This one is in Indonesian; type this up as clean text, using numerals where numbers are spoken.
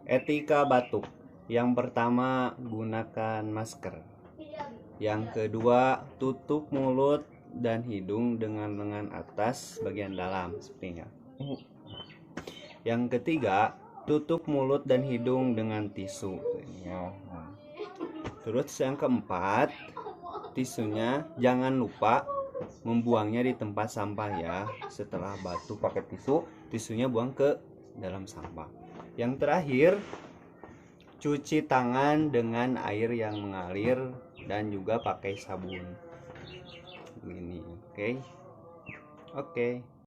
Etika batuk. Yang pertama, gunakan masker. Yang kedua, tutup mulut dan hidung dengan lengan atas bagian dalam sepertinya. Yang ketiga, tutup mulut dan hidung dengan tisu. Terus yang keempat, tisunya jangan lupa membuangnya di tempat sampah ya. Setelah batuk pakai tisu, tisunya buang ke dalam sampah. Yang terakhir, cuci tangan dengan air yang mengalir dan juga pakai sabun. Ini, oke.